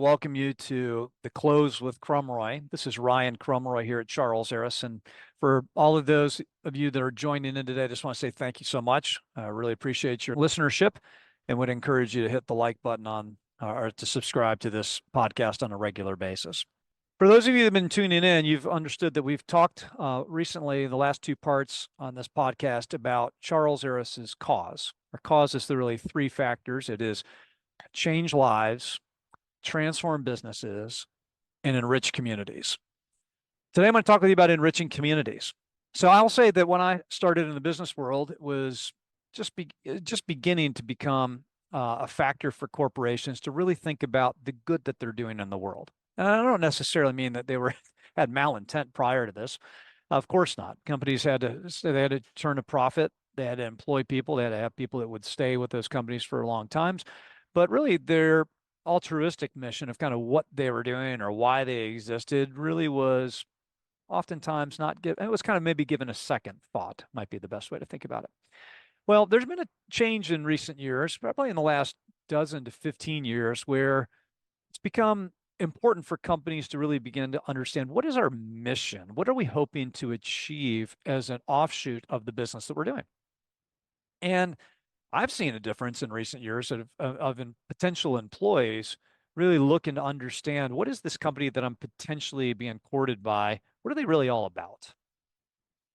welcome you to the Close with Krumroy. This is Ryan Krumroy here at Charles Aris. And for all of those of you that are joining in today, I just want to say thank you so much. I really appreciate your listenership and would encourage you to hit the like button on or to subscribe to this podcast on a regular basis. For those of you that have been tuning in, you've understood that we've talked recently in the last two parts on this podcast about Charles Aris's cause. Our cause is really three factors. It is change lives, transform businesses, and enrich communities. Today, I'm going to talk with you about enriching communities. So I'll say that when I started in the business world, it was just beginning to become a factor for corporations to really think about the good that they're doing in the world. And I don't necessarily mean that they had malintent prior to this. Of course not. Companies had to turn a profit. They had to employ people. They had to have people that would stay with those companies for long times. But really, their altruistic mission of kind of what they were doing or why they existed really was oftentimes not given. It was kind of maybe given a second thought, might be the best way to think about it. Well, there's been a change in recent years, probably in the last dozen to 15 years, where it's become important for companies to really begin to understand what is our mission? What are we hoping to achieve as an offshoot of the business that we're doing? And I've seen a difference in recent years of potential employees really looking to understand what is this company that I'm potentially being courted by? What are they really all about?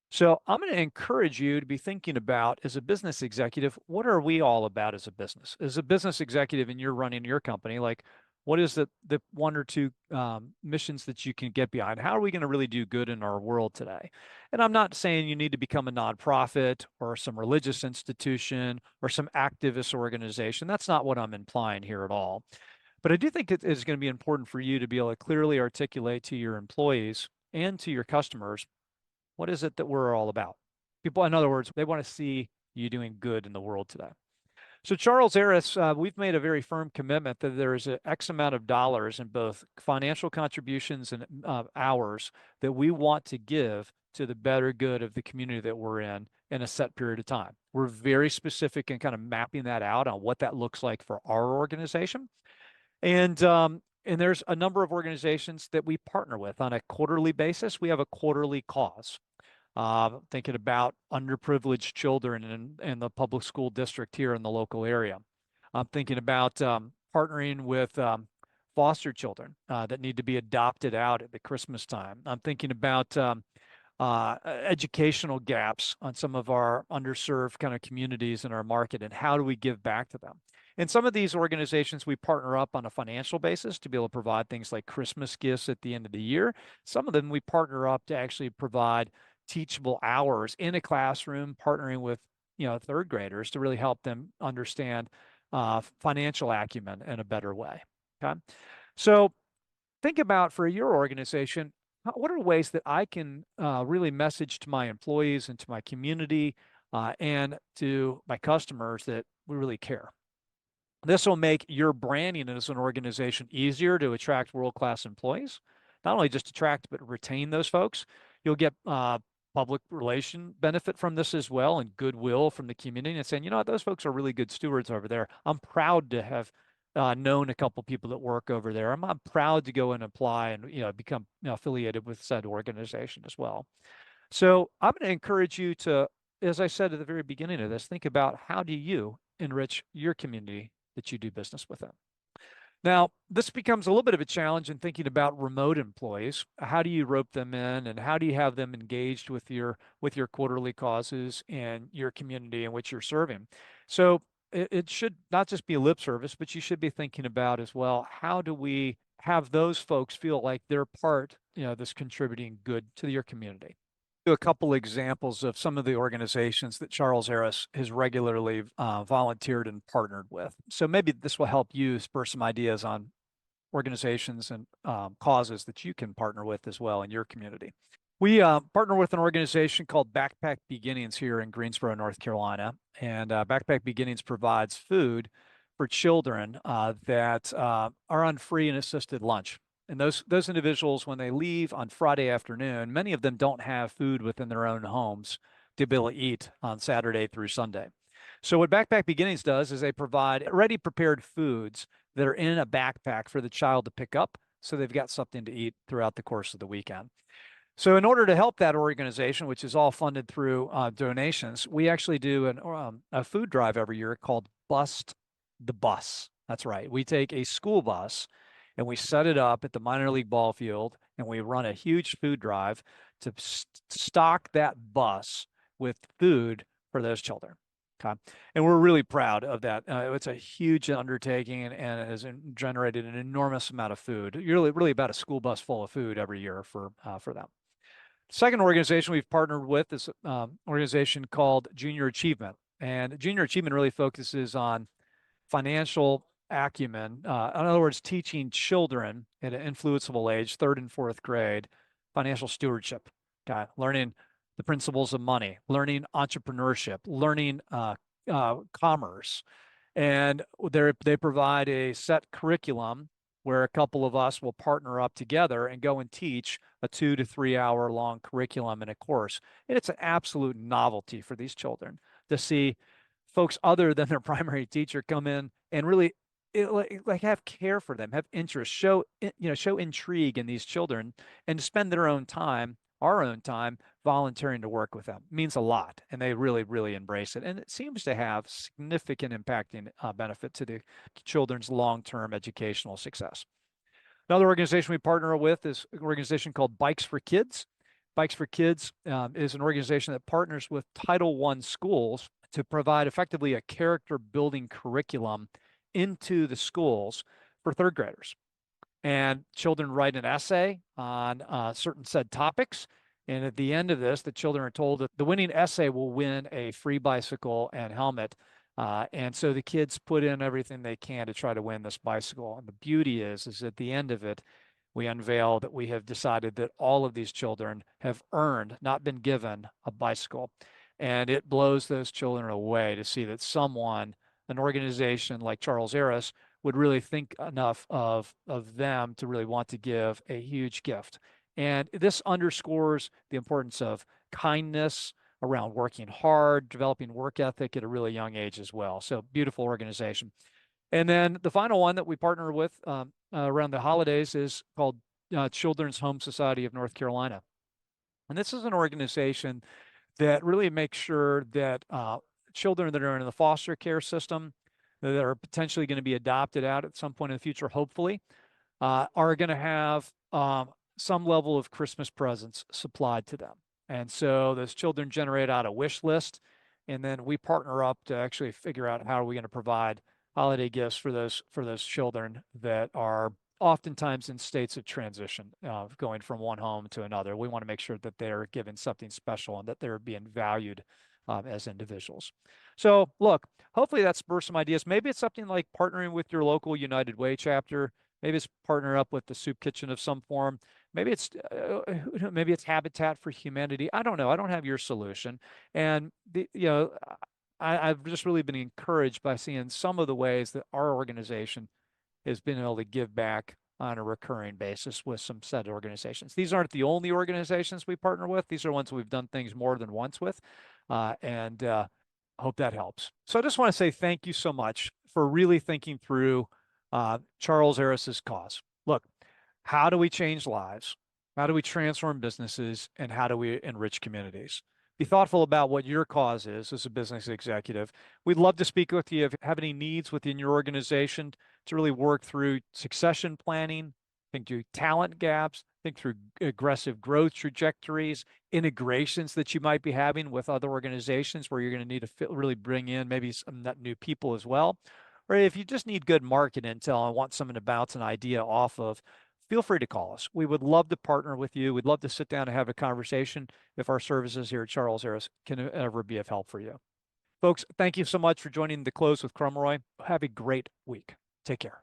So I'm going to encourage you to be thinking about, as a business executive, what are we all about as a business? As a business executive and you're running your company, like what is the one or two missions that you can get behind? How are we going to really do good in our world today? And I'm not saying you need to become a nonprofit or some religious institution or some activist organization. That's not what I'm implying here at all. But I do think it is going to be important for you to be able to clearly articulate to your employees and to your customers, what is it that we're all about? People, in other words, they want to see you doing good in the world today. So Charles Aris, we've made a very firm commitment that there is an X amount of dollars in both financial contributions and hours that we want to give to the better good of the community that we're in a set period of time. We're very specific in kind of mapping that out on what that looks like for our organization. And there's a number of organizations that we partner with on a quarterly basis. We have a quarterly cause. Thinking about underprivileged children in the public school district here in the local area. I'm thinking about partnering with foster children that need to be adopted out at the Christmas time. I'm thinking about educational gaps on some of our underserved kind of communities in our market, and how do we give back to them? And some of these organizations we partner up on a financial basis to be able to provide things like Christmas gifts at the end of the year. Some of them we partner up to actually provide teachable hours in a classroom, partnering with third graders to really help them understand financial acumen in a better way. Okay, so think about, for your organization, what are ways that I can really message to my employees and to my community and to my customers that we really care. This will make your branding as an organization easier to attract world-class employees. Not only just attract, but retain those folks. You'll get public relation benefit from this as well, and goodwill from the community, and saying, those folks are really good stewards over there. I'm proud to have known a couple people that work over there. I'm proud to go and apply and become affiliated with said organization as well. So I'm going to encourage you to, as I said at the very beginning of this, think about how do you enrich your community that you do business with them. Now, this becomes a little bit of a challenge in thinking about remote employees. How do you rope them in, and how do you have them engaged with your quarterly causes and your community in which you're serving? So it should not just be lip service, but you should be thinking about as well, how do we have those folks feel like they're part, this contributing good to your community? A couple examples of some of the organizations that Charles Aris has regularly volunteered and partnered with. So maybe this will help you spur some ideas on organizations and causes that you can partner with as well in your community. We partner with an organization called Backpack Beginnings here in Greensboro, North Carolina. And Backpack Beginnings provides food for children that are on free and assisted lunch. And those individuals, when they leave on Friday afternoon, many of them don't have food within their own homes to be able to eat on Saturday through Sunday. So what Backpack Beginnings does is they provide ready prepared foods that are in a backpack for the child to pick up so they've got something to eat throughout the course of the weekend. So in order to help that organization, which is all funded through donations, we actually do a food drive every year called Bust the Bus. That's right. We take a school bus and we set it up at the minor league ball field, and we run a huge food drive to stock that bus with food for those children. Okay. And we're really proud of that. It's a huge undertaking, and it has generated an enormous amount of food. Really about a school bus full of food every year for them. Second organization we've partnered with is an organization called Junior Achievement. And Junior Achievement really focuses on financial acumen. In other words, teaching children at an influenceable age, 3rd and 4th grade, financial stewardship, okay? Learning the principles of money, learning entrepreneurship, learning commerce. And they provide a set curriculum where a couple of us will partner up together and go and teach a 2 to 3 hour long curriculum in a course. And it's an absolute novelty for these children to see folks other than their primary teacher come in and really like have care for them, have interest, show intrigue in these children, and to spend their own time, our own time, volunteering to work with them. It means a lot, and they really, really embrace it. And it seems to have significant impacting benefit to the children's long-term educational success. Another organization we partner with is an organization called Bikes for Kids. Bikes for Kids is an organization that partners with Title I schools to provide effectively a character building curriculum into the schools for 3rd graders. And children write an essay on certain said topics. And at the end of this, the children are told that the winning essay will win a free bicycle and helmet. And so the kids put in everything they can to try to win this bicycle. And the beauty is at the end of it, we unveil that we have decided that all of these children have earned, not been given, a bicycle. And it blows those children away to see that an organization like Charles Aris, would really think enough of them to really want to give a huge gift. And this underscores the importance of kindness around working hard, developing work ethic at a really young age as well. So beautiful organization. And then the final one that we partner with around the holidays is called Children's Home Society of North Carolina. And this is an organization that really makes sure that children that are in the foster care system that are potentially going to be adopted out at some point in the future, hopefully, are going to have some level of Christmas presents supplied to them. And so those children generate out a wish list, and then we partner up to actually figure out how are we going to provide holiday gifts for those children that are oftentimes in states of transition, going from one home to another. We want to make sure that they're given something special and that they're being valued as individuals. So look, hopefully that spurs some ideas. Maybe it's something like partnering with your local United Way chapter. Maybe it's partner up with the soup kitchen of some form. Maybe it's Habitat for Humanity. I don't know. I don't have your solution. And I've just really been encouraged by seeing some of the ways that our organization has been able to give back on a recurring basis with some set organizations. These aren't the only organizations we partner with. These are ones we've done things more than once with. And I hope that helps. So I just want to say thank you so much for really thinking through Charles Aris's cause. Look, how do we change lives? How do we transform businesses? And how do we enrich communities? Be thoughtful about what your cause is as a business executive. We'd love to speak with you if you have any needs within your organization to really work through succession planning, think through talent gaps, think through aggressive growth trajectories, integrations that you might be having with other organizations where you're going to need to really bring in maybe some new people as well. Or if you just need good market intel and want someone to bounce an idea off of, feel free to call us. We would love to partner with you. We'd love to sit down and have a conversation if our services here at Charles Aris can ever be of help for you. Folks, thank you so much for joining The Close with Krumroy. Have a great week. Take care.